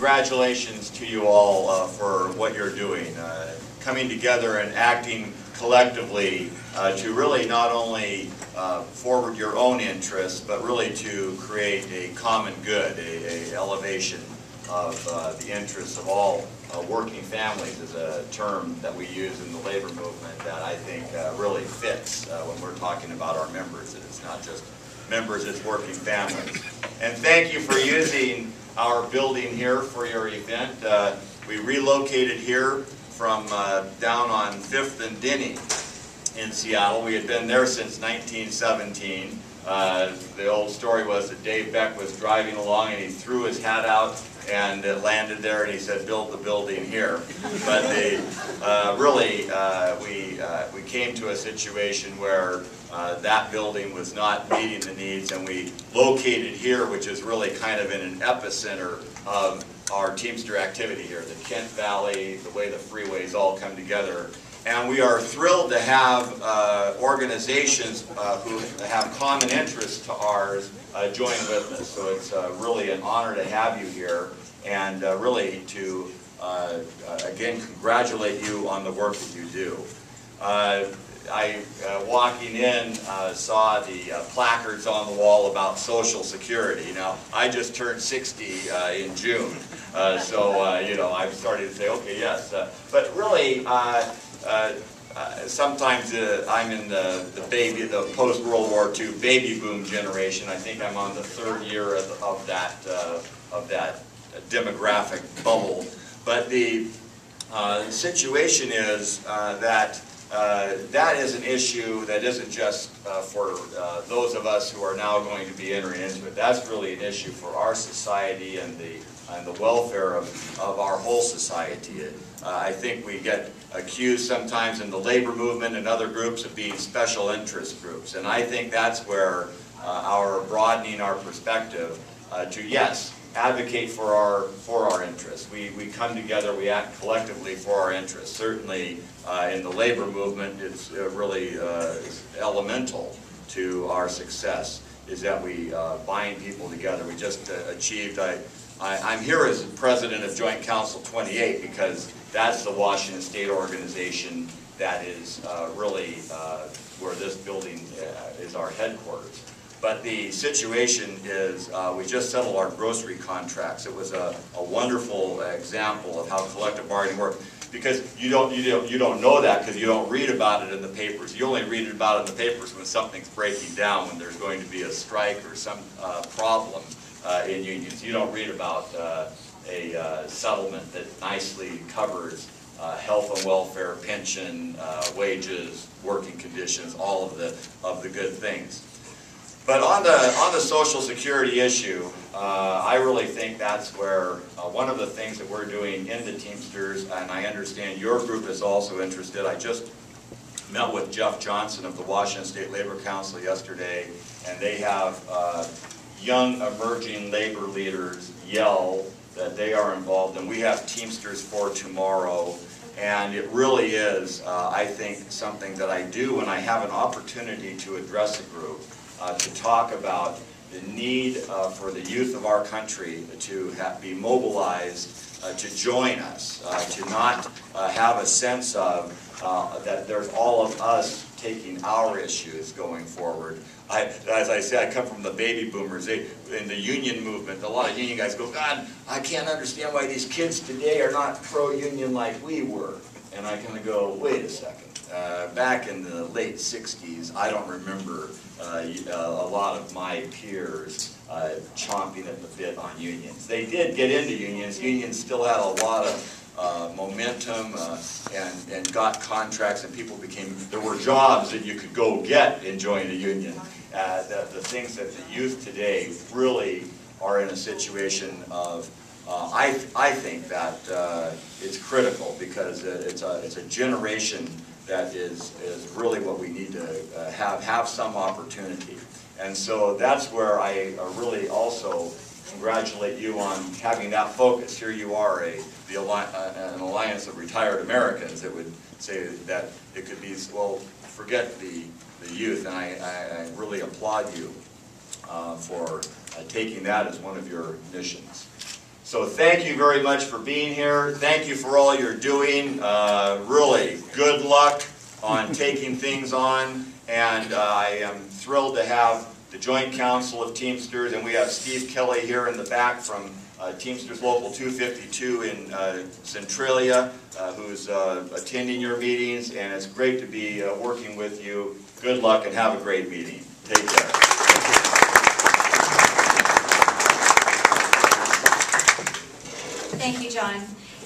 congratulations to you all for what you're doing, coming together and acting collectively to really not only forward your own interests, but really to create a common good, a elevation of the interests of all working families is a term that we use in the labor movement that I think really fits when we're talking about our members. That it's not just members, it's working families. And thank you for using our building here for your event. We relocated here from down on 5th and Denny in Seattle. We had been there since 1917. The old story was that Dave Beck was driving along and he threw his hat out and it landed there and he said, build the building here. But we came to a situation where that building was not meeting the needs, and we located here, which is really kind of in an epicenter of our Teamster activity here, the Kent Valley, the way the freeways all come together. And we are thrilled to have organizations who have common interests to ours join with us. So it's really an honor to have you here, and really to, again, congratulate you on the work that you do. Walking in, saw the placards on the wall about Social Security. Now, I just turned 60 in June, so you know, I'm starting to say, okay, yes. But really, sometimes I'm in the post-World War II baby boom generation. I think I'm on the 3rd year of that demographic bubble. But the situation is that that is an issue that isn't just for those of us who are now going to be entering into it. That's really an issue for our society and the welfare of our whole society. I think we get accused sometimes in the labor movement and other groups of being special interest groups, and I think that's where our broadening our perspective to, yes, advocate for our interests. We come together, we act collectively for our interests. Certainly in the labor movement, it's really elemental to our success, is that we bind people together. We just achieved, I'm here as president of Joint Council 28 because that's the Washington State organization that is really where this building is our headquarters. But the situation is we just settled our grocery contracts. It was a wonderful example of how collective bargaining works. Because you don't know that because you don't read about it in the papers. You only read about it in the papers when something's breaking down, when there's going to be a strike or some problem in unions. You don't read about a settlement that nicely covers health and welfare, pension, wages, working conditions, all of the good things. But on the Social Security issue, I really think that's where one of the things that we're doing in the Teamsters, and I understand your group is also interested. I just met with Jeff Johnson of the Washington State Labor Council yesterday, and they have young emerging labor leaders yell that they are involved, and we have Teamsters for Tomorrow. And it really is, I think, something that I do when I have an opportunity to address a group. To talk about the need for the youth of our country to be mobilized to join us, to not have a sense of that there's all of us taking our issues going forward. As I say, I come from the baby boomers. In the union movement, a lot of union guys go, God, I can't understand why these kids today are not pro-union like we were. And I kind of go, wait a second. Back in the late 60s, I don't remember a lot of my peers chomping at the bit on unions. They did get into unions. Unions still had a lot of momentum and got contracts, and people became, there were jobs that you could go get in joining a union. The things that the youth today really are in a situation of, I think that it's critical because it's a generation that is really what we need to have some opportunity. And so that's where I really also congratulate you on having that focus. Here you are, an Alliance of Retired Americans that would say that it could be, well, forget the youth, and I really applaud you for taking that as one of your missions. So thank you very much for being here. Thank you for all you're doing. Really, good luck on taking things on. And I am thrilled to have the Joint Council of Teamsters, and we have Steve Kelly here in the back from Teamsters Local 252 in Centralia, who's attending your meetings, and it's great to be working with you. Good luck and have a great meeting. Take care. Thank you, John.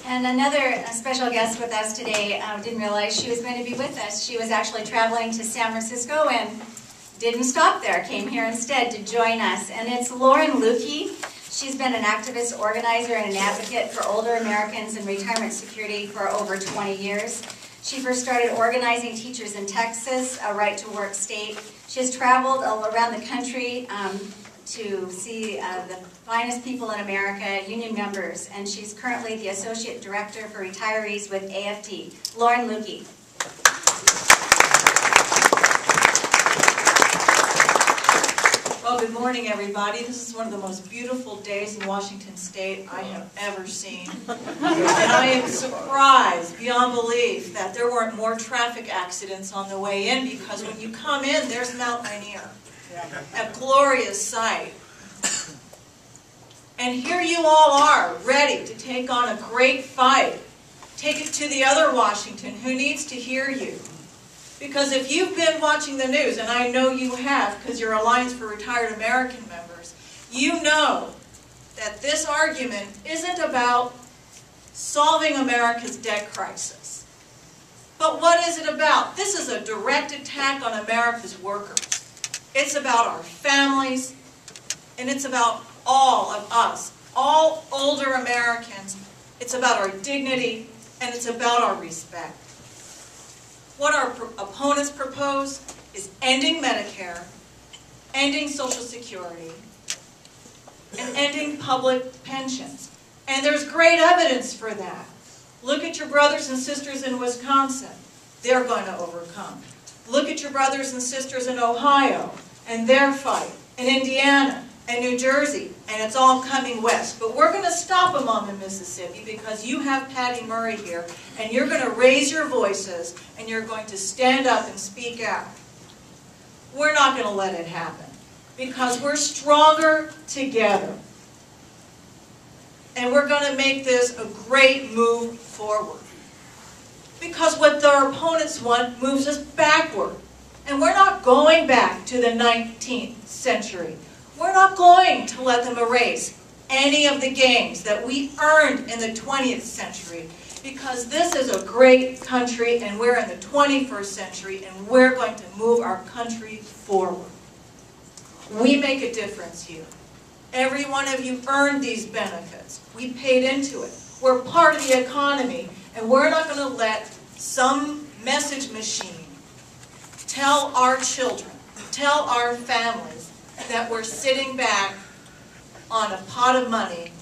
And another special guest with us today, didn't realize she was going to be with us. She was actually traveling to San Francisco and didn't stop there, came here instead to join us. And it's Lauren Lukey. She's been an activist, organizer, and an advocate for older Americans and retirement security for over 20 years. She first started organizing teachers in Texas, a right-to-work state. She has traveled all around the country to see the finest people in America, union members, and she's currently the Associate Director for Retirees with AFT. Lauren Lukey. Well, good morning, everybody. This is one of the most beautiful days in Washington State I have ever seen. And I am surprised beyond belief that there weren't more traffic accidents on the way in, because when you come in, there's Mount Rainier, a glorious sight. And here you all are, ready to take on a great fight. Take it to the other Washington who needs to hear you. Because if you've been watching the news, and I know you have because you're Alliance for Retired American members, you know that this argument isn't about solving America's debt crisis. But what is it about? This is a direct attack on America's workers. It's about our families, and it's about all of us, all older Americans. It's about our dignity, and it's about our respect. What our opponents propose is ending Medicare, ending Social Security, and ending public pensions. And there's great evidence for that. Look at your brothers and sisters in Wisconsin. They're going to overcome. Look at your brothers and sisters in Ohio and their fight, in Indiana and New Jersey, and it's all coming west. But we're going to stop them on the Mississippi because you have Patty Murray here, and you're going to raise your voices, and you're going to stand up and speak out. We're not going to let it happen because we're stronger together. And we're going to make this a great move forward. Because what our opponents want moves us backward. And we're not going back to the 19th century. We're not going to let them erase any of the gains that we earned in the 20th century, because this is a great country and we're in the 21st century and we're going to move our country forward. We make a difference here. Every one of you earned these benefits. We paid into it. We're part of the economy, and we're not going to let some message machine tell our children, tell our families, that we're sitting back on a pot of money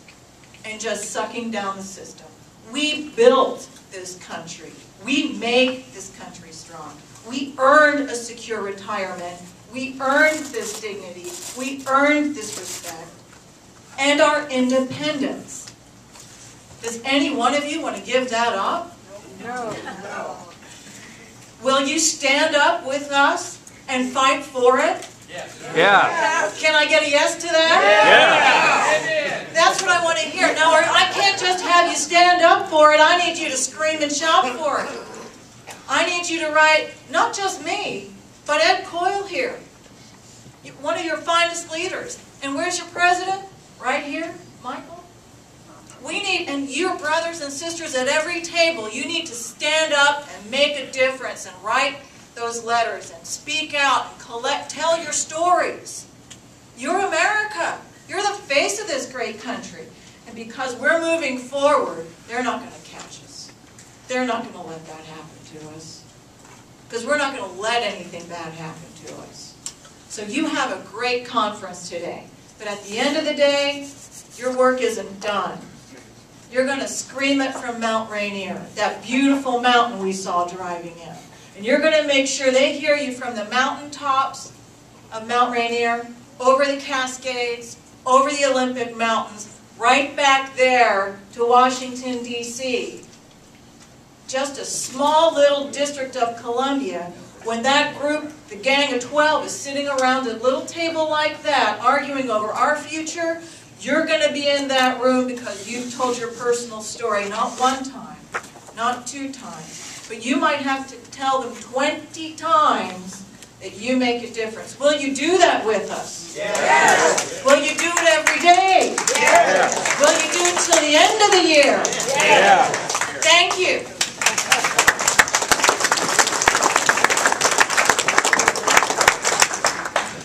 and just sucking down the system. We built this country. We make this country strong. We earned a secure retirement. We earned this dignity. We earned this respect. And our independence. Does any one of you want to give that up? No. Will you stand up with us and fight for it? Yeah. Can I get a yes to that? Yeah. That's what I want to hear. Now, I can't just have you stand up for it. I need you to scream and shout for it. I need you to write, not just me, but Ed Coyle here, one of your finest leaders. And where's your president? Right here, Michael. We need, and your brothers and sisters at every table, you need to stand up and make a difference and write those letters and speak out and tell your stories. You're America. You're the face of this great country. And because we're moving forward, they're not going to catch us. They're not going to let that happen to us. Because we're not going to let anything bad happen to us. So you have a great conference today. But at the end of the day, your work isn't done. You're going to scream it from Mount Rainier, that beautiful mountain we saw driving in. And you're going to make sure they hear you from the mountaintops of Mount Rainier, over the Cascades, over the Olympic Mountains, right back there to Washington, D.C. Just a small little District of Columbia, when that group, the Gang of 12, is sitting around a little table like that, arguing over our future, you're going to be in that room because you've told your personal story, not one time, not 2 times, but you might have to tell them 20 times that you make a difference. Will you do that with us? Yes. Will you do it every day? Yes. Will you do it till the end of the year? Yes. Thank you.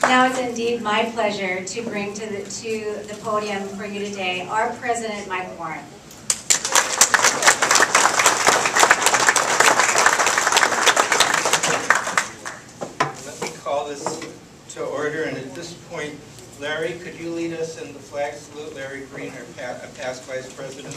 Now it's indeed my pleasure to bring to the podium for you today our President, Mike Warren. Let me call this to order, and at this point, Larry, could you lead us in the flag salute? Larry Green, our past Vice President.